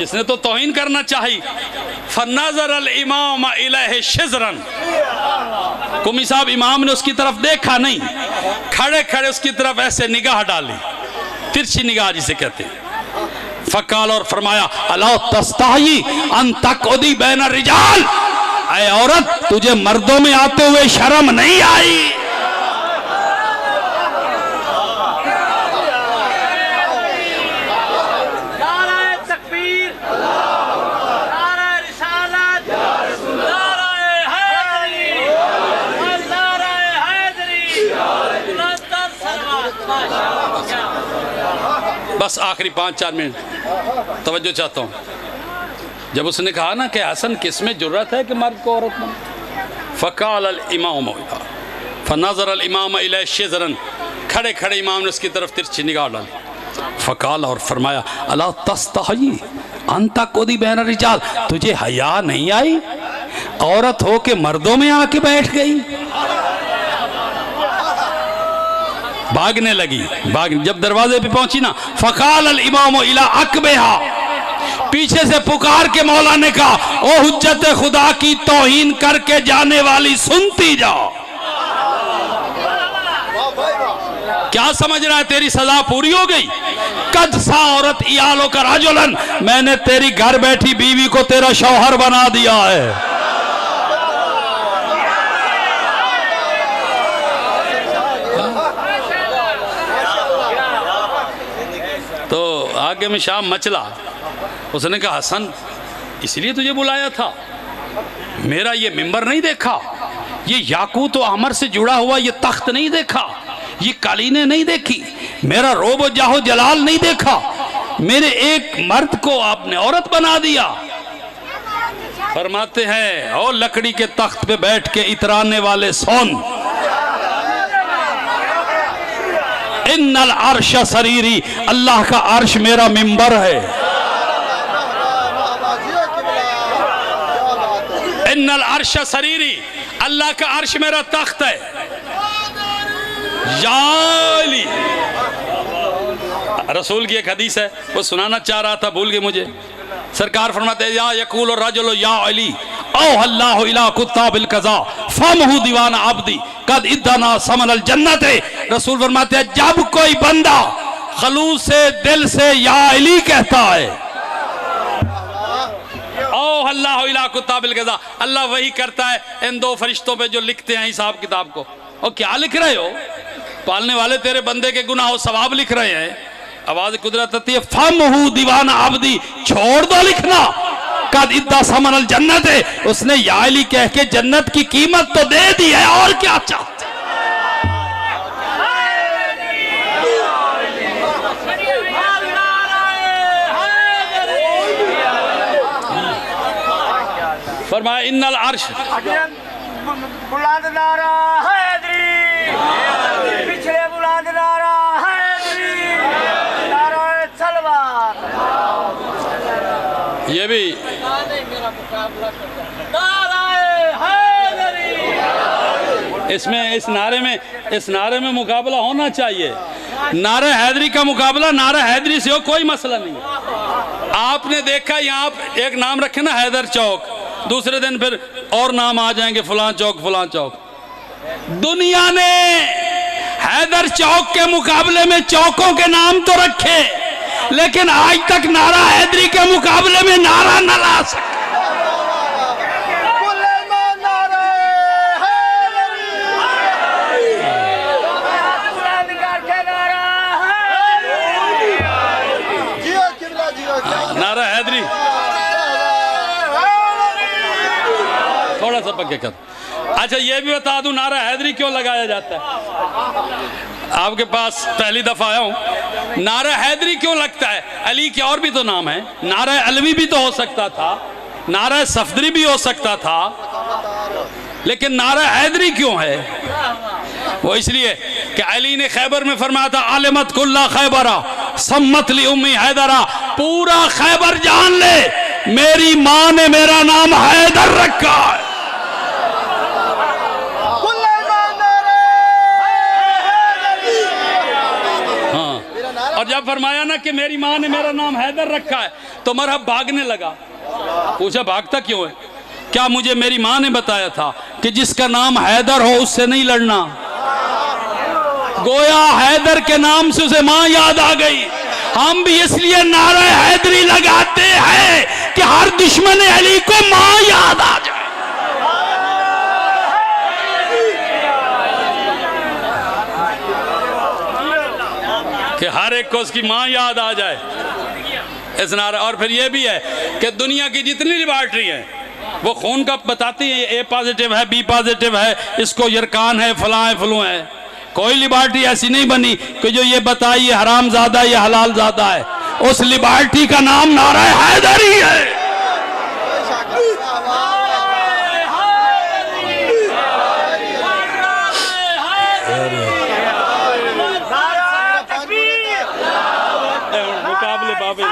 इसने तो तौहीन करना चाहिए। फन्नज़र अल इमाम इलैहि शिज़रन। कुमी साहब इमाम ने उसकी तरफ देखा नहीं, खड़े खड़े उसकी तरफ ऐसे निगाह डाली, तिरछी निगाह जिसे कहते हैं। फ़क़ाल, और फरमाया अला तस्ताही अन तक़उदी बैन रिजाल। ऐ औरत तुझे मर्दों में आते हुए शर्म नहीं आई? बस आखिरी 5-4 मिनट तवज्जो चाहता हूँ। जब उसने कहा ना कि हसन किसमें जुर्रत है कि मर्द को औरत में, फ़क़ाल अल इमाम फ़नज़र अल इमाम इलैहि शिज़रन। खड़े खड़े इमाम ने उसकी तरफ तिरछी निगाह डाली। फ़क़ाल, और फरमाया अला तस्तही अन तक़उदी बैन रिजाल। तुझे हया नहीं आई? औरत हो के मर्दों में आके बैठ गई। भागने लगी, जब दरवाजे पे पहुंची ना, फ़क़ाल अल इमाम इला अक़बिहा। पीछे से पुकार के मौला ने कहा ओ हुज्जत खुदा की तौहीन करके जाने वाली, सुनती जाओ। क्या समझ रहा है तेरी सजा पूरी हो गई? कद सा औरत इयालो का राजुलन, मैंने तेरी घर बैठी बीवी को तेरा शौहर बना दिया है। तो आगे में शाम मचला। उसने कहा हसन इसलिए तुझे बुलाया था, मेरा ये मिंबर नहीं देखा, ये याकूत व अमर से जुड़ा हुआ ये तख्त नहीं देखा, ये कालीने नहीं देखी, मेरा रोब जाहो जलाल नहीं देखा, मेरे एक मर्द को आपने औरत बना दिया। फरमाते हैं और लकड़ी के तख्त पे बैठ के इतराने वाले सोन, इन्नल अर्श सरीरी, अल्लाह का अर्श मेरा मिंबर है। इन्नल अर्श सरीरी, अल्लाह का अर्श मेरा तख्त है। या अली, रसूल की एक हदीस है, वो सुनाना चाह रहा था, भूल गए मुझे। सरकार फरमाते हैं या यकूल रजुल या अली औ अल्लाह इला कुत्ता बिल कज़ा फमहु दीवाना अब्दी कद इद्दना समल जन्नत। रसूल फरमाते हैं जब कोई बंदा खलूस से दिल से या अली कहता है, ओ अल्लाह इला कुत्ता बिल कज़ा, अल्लाह वही करता है इन दो फरिश्तों पे जो लिखते हैं हिसाब किताब को। और क्या लिख रहे हो? पालने वाले तेरे बंदे के गुनाह और सवाब लिख रहे हैं। आवाज कुदरत आती है, फमहु दीवाना अब्दी, छोड़ दो लिखना, कद इद्दा समल जन्नत है, उसने या अली कह के जन्नत की कीमत तो दे दी है, और क्या चाहते। फरमाया इन्नल अर्श बुलंद नारा हैदरी, पिछले बुलंद नारा हैदरी, नारा तलवार। ये भी इसमें इस नारे में मुकाबला होना चाहिए। नारे हैदरी का मुकाबला नारा हैदरी से हो, कोई मसला नहीं। आपने देखा यहाँ एक नाम रखे ना हैदर चौक, दूसरे दिन फिर और नाम आ जाएंगे फलां चौक फलां चौक। दुनिया ने हैदर चौक के मुकाबले में चौकों के नाम तो रखे, लेकिन आज तक नारा हैदरी के मुकाबले में नारा न ला सके। नारा हैदरी थोड़ा सा पक्के कर। अच्छा ये भी बता दूं नारा हैदरी क्यों लगाया जाता है? आपके पास पहली दफा आया हूं। नारा हैदरी क्यों लगता है? अली के और भी तो नाम है, नारा अलवी भी तो हो सकता था, नारा सफदरी भी हो सकता था, लेकिन नारा हैदरी क्यों है? वो इसलिए कि अली ने खैबर में फरमाया था आलिमत कुल्ला खैबरा सम्मत ली उम्मी हैदरा, पूरा खैबर जान ले मेरी मां ने मेरा नाम हैदर रखा है। हाँ, और जब फरमाया ना कि मेरी मां ने मेरा नाम हैदर रखा है तो मरहब भागने लगा। पूछा भागता क्यों है? क्या मुझे मेरी मां ने बताया था कि जिसका नाम हैदर हो उससे नहीं लड़ना? गोया हैदर के नाम से उसे मां याद आ गई। हम भी इसलिए नारा हैदरी लगाते हैं कि हर दुश्मन अली को मां याद आ जाए। कि हर एक को उसकी मां याद आ जाए इस नारा। और फिर ये भी है कि दुनिया की जितनी लेबॉर्ट्री है वो खून का बताती है, ए पॉजिटिव है, बी पॉजिटिव है, इसको यरकान है, फलां है, फ्लू है। कोई लिबर्टी ऐसी नहीं बनी कि जो ये बताई ये हराम ज़्यादा ये हलाल ज़्यादा है। उस लिबर्टी का नाम नारा हैदर ही है। मुकाबले बाबे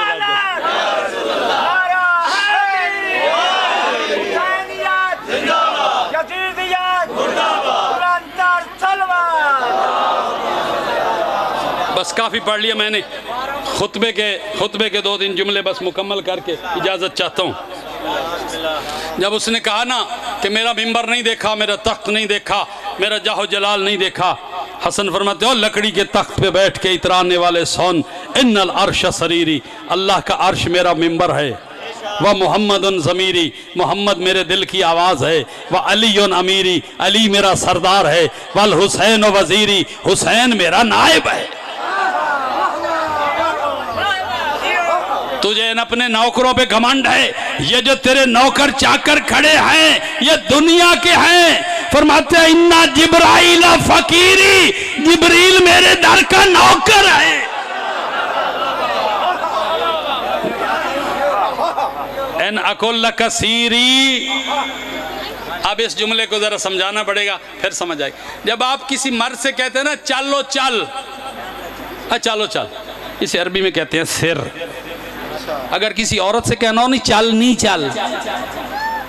बस काफ़ी पढ़ लिया मैंने। खुतबे के 2-3 जुमले बस मुकम्मल करके इजाज़त चाहता हूँ। जब उसने कहा ना कि मेरा मिंबर नहीं देखा, मेरा तख्त नहीं देखा, मेरा जाहो जलाल नहीं देखा, हसन फरमाते हो लकड़ी के तख्त पे बैठ के इतराने वाले सोन इन्नल अर्श सरीरी, अल्लाह का अर्श मेरा मिंबर है। वह मोहम्मद ज़मीरी, मोहम्मद मेरे दिल की आवाज़ है। वह अली अमीरी, अली मेरा सरदार है। वल हुसैन वज़ीरी, हुसैन मेरा नायब है। तुझे इन अपने नौकरों पे घमंड है, ये जो तेरे नौकर चाकर खड़े हैं ये दुनिया के हैं। फरमाते हैं इन्ना जिब्राइल फकीरी, जिब्रील मेरे दर का नौकर है। एन अकुल कसीरी। अब इस जुमले को जरा समझाना पड़ेगा फिर समझ आएगी। जब आप किसी मर्द से कहते हैं ना चलो चल, चलो चल, इसे अरबी में कहते हैं सिर। अगर किसी औरत से कहना हो नहीं चल नहीं चल,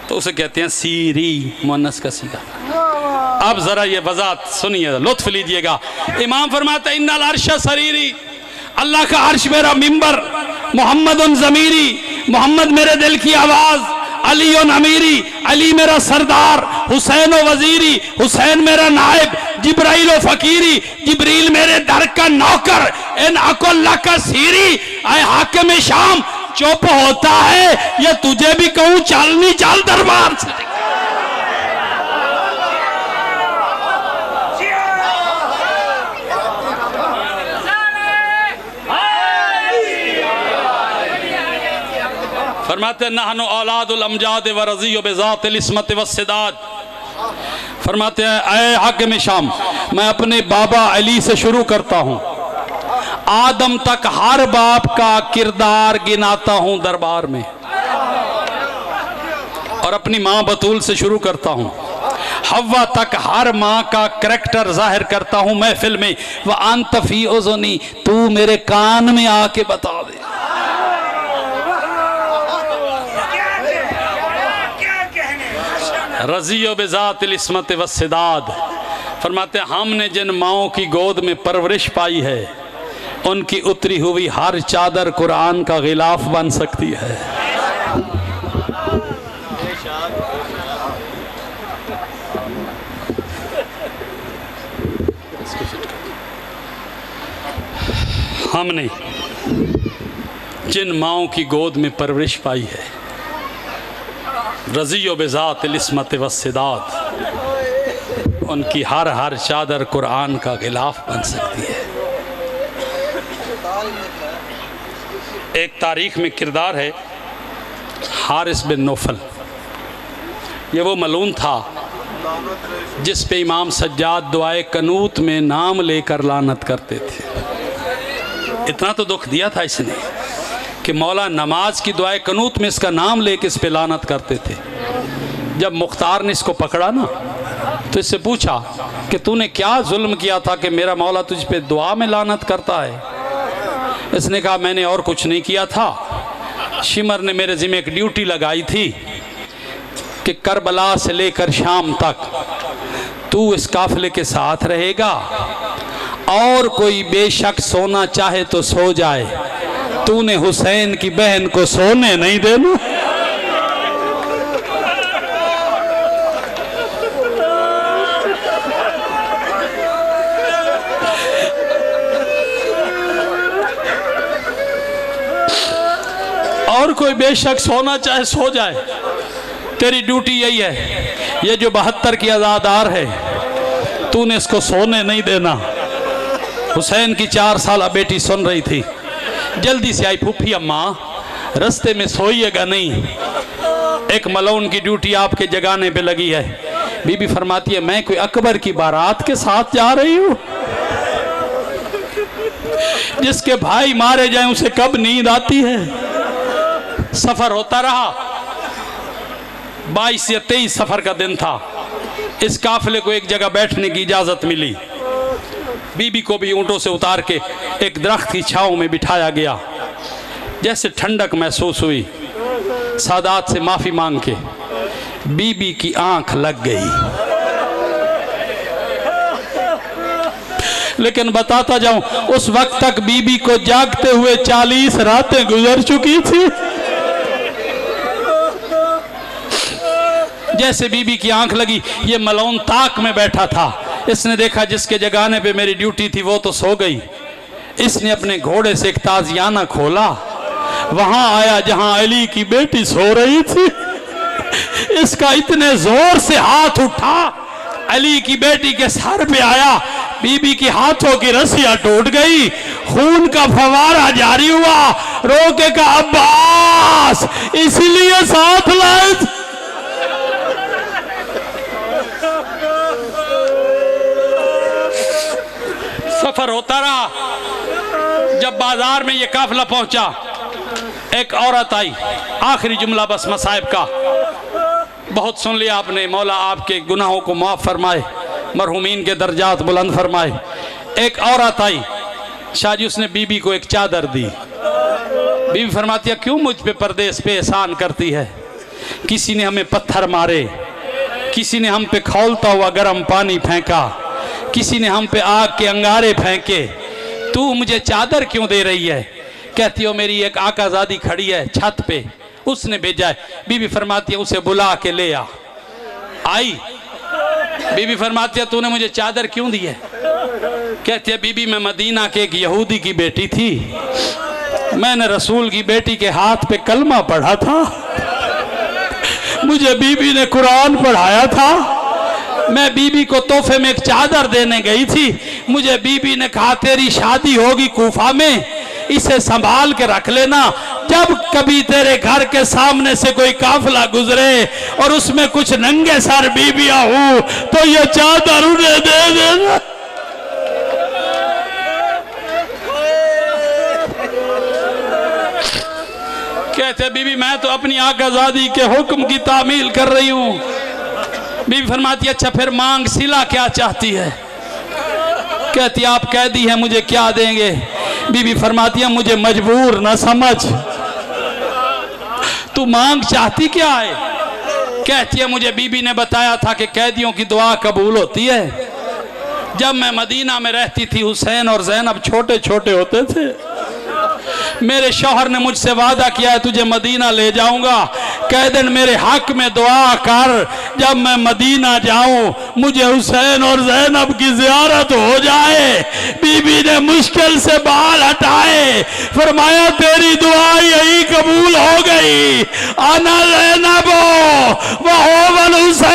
तो उसे कहते हैं सीरी, मुअन्नस का सीगा। अब जरा ये वजात सुनिए, लुत्फ लीजिएगा। इमाम फरमाते हैं इन्नल अर्श सरीरी, अल्लाह का अर्श मेरा मिंबर, मोहम्मदुन ज़मीरी, मोहम्मद मेरे दिल की आवाज, अली अमीरी, अली मेरा सरदार, हुसैन वजीरी, हुसैन मेरा नायब, जिब्राइल फकीरी, जिब्रील मेरे दर का नौकर, इन अकुल्ला का सीरी। आए हाकिम शाम चुप होता है, ये तुझे भी कहूं चल नहीं चल दरबार से। फरमाते नहनु औलादुल अमजाद व रज़ी बिज़ातिल इस्मत व सिदाद। फरमाते हैं ऐ हाकिम शाम, मैं अपने बाबा अली से शुरू करता हूँ, आदम तक हर बाप का किरदार गिनाता हूँ दरबार में, और अपनी माँ बतूल से शुरू करता हूँ, हवा तक हर माँ का करैक्टर जाहिर करता हूँ महफिल में। व अंत फी उज़ुनी, तू मेरे कान में आके बता दे। रज़ी बिज़ातिल इस्मत व सिदाद। फरमाते हमने जिन माओं की गोद में परवरिश पाई है, उनकी उतरी हुई हर चादर कुरान का गिलाफ बन सकती है। हमने जिन माओं की गोद में परवरिश पाई है, रज़ी बिज़ातिल इस्मत व सिदाद, उनकी हर हर चादर कुरान का गिलाफ बन सकती है। एक तारीख में किरदार है हारिस बिन नौफल। ये वो मलून था जिस पे इमाम सज्जाद दुआए कनूत में नाम लेकर लानत करते थे। इतना तो दुख दिया था इसने कि मौला नमाज की दुआए कनूत में इसका नाम लेके इस पे लानत करते थे। जब मुख्तार ने इसको पकड़ा ना, तो इससे पूछा कि तूने क्या जुल्म किया था कि मेरा मौला तुझ पे दुआ में लानत करता है। इसने कहा मैंने और कुछ नहीं किया था, शिमर ने मेरे ज़िम्मे एक ड्यूटी लगाई थी कि करबला से लेकर शाम तक तू इस काफिले के साथ रहेगा, और कोई बेशक सोना चाहे तो सो जाए, तूने हुसैन की बहन को सोने नहीं देना। और कोई बेशक सोना चाहे सो जाए, तेरी ड्यूटी यही है। ये जो 72 की आज़ादार है, तूने इसको सोने नहीं देना। हुसैन की 4 साल बेटी सुन रही थी, जल्दी से आई फूफी अम्मा, रास्ते में सोइएगा नहीं, एक मलौन की ड्यूटी आपके जगाने पे लगी है। बीबी फरमाती है मैं कोई अकबर की बारात के साथ जा रही हूँ? जिसके भाई मारे जाएं उसे कब नींद आती है। सफर होता रहा, 22 या 23 सफर का दिन था। इस काफिले को एक जगह बैठने की इजाजत मिली। बीबी को भी ऊँटों से उतार के एक दरख्त की छांव में बिठाया गया। जैसे ठंडक महसूस हुई, सादात से माफी मांग के बीबी की आंख लग गई। लेकिन बताता जाऊं, उस वक्त तक बीबी को जागते हुए 40 रातें गुजर चुकी थी। जैसे बीबी की आंख लगी, ये मलौन ताक में बैठा था। इसने देखा जिसके जगाने पे मेरी ड्यूटी थी वो तो सो गई। इसने अपने घोड़े से एक ताजियाना खोला, वहां आया जहां अली की बेटी सो रही थी। इसका इतने जोर से हाथ उठा, अली की बेटी के सर पे आया। बीबी की हाथों की रस्सियां टूट गई, खून का फवारा जारी हुआ। रोके का अब्बास इसलिए साथ लाए। सफर होता रहा। जब बाजार में ये काफिला पहुंचा, एक औरत आई। आखिरी जुमला बस मसाइब का, बहुत सुन लिया आपने। मौला आपके गुनाहों को माफ़ फरमाए, मरहुमीन के दर्जात बुलंद फरमाए। एक औरत आई, शादी उसने बीबी को एक चादर दी। बीबी फरमाती है क्यों मुझ पे परदेश पे एहसान करती है? किसी ने हमें पत्थर मारे, किसी ने हम पे खौलता हुआ गर्म पानी फेंका, किसी ने हम पे आग के अंगारे फेंके, तू मुझे चादर क्यों दे रही है? कहती हो मेरी एक आकाजादी खड़ी है छत पे, उसने भेजा है। बीबी फरमाती है उसे बुला के ले आ। आई बीबी फरमाती है तूने मुझे चादर क्यों दी है? कहती है बीबी मैं मदीना के एक यहूदी की बेटी थी, मैंने रसूल की बेटी के हाथ पे कलमा पढ़ा था, मुझे बीबी ने कुरान पढ़ाया था, मैं बीबी को तोहफे में एक चादर देने गई थी, मुझे बीबी ने कहा तेरी शादी होगी कूफा में, इसे संभाल के रख लेना, जब कभी तेरे घर के सामने से कोई काफिला गुजरे और उसमें कुछ नंगे सर बीबियां हो तो ये चादर उन्हें दे देना। कहते बीबी मैं तो अपनी आकाजादी के हुक्म की तामील कर रही हूं। बीबी फरमाती अच्छा फिर मांग सिला क्या चाहती है? कहती आप कैदी हैं मुझे क्या देंगे? बीबी फरमाती है मुझे मजबूर न समझ, तू मांग चाहती क्या है? कहती है मुझे बीबी ने बताया था कि कैदियों की दुआ कबूल होती है। जब मैं मदीना में रहती थी हुसैन और ज़ैनब छोटे छोटे होते थे, मेरे शौहर ने मुझसे वादा किया है तुझे मदीना ले जाऊंगा, कह दिन मेरे हक में दुआ कर, जब मैं मदीना जाऊं मुझे हुसैन और ज़ैनब की ज़ियारत हो जाए। बीबी ने मुश्किल से बाल हटाए, फरमाया तेरी दुआ यही कबूल हो गई। आना ज़ैनब व हुवल हुसैन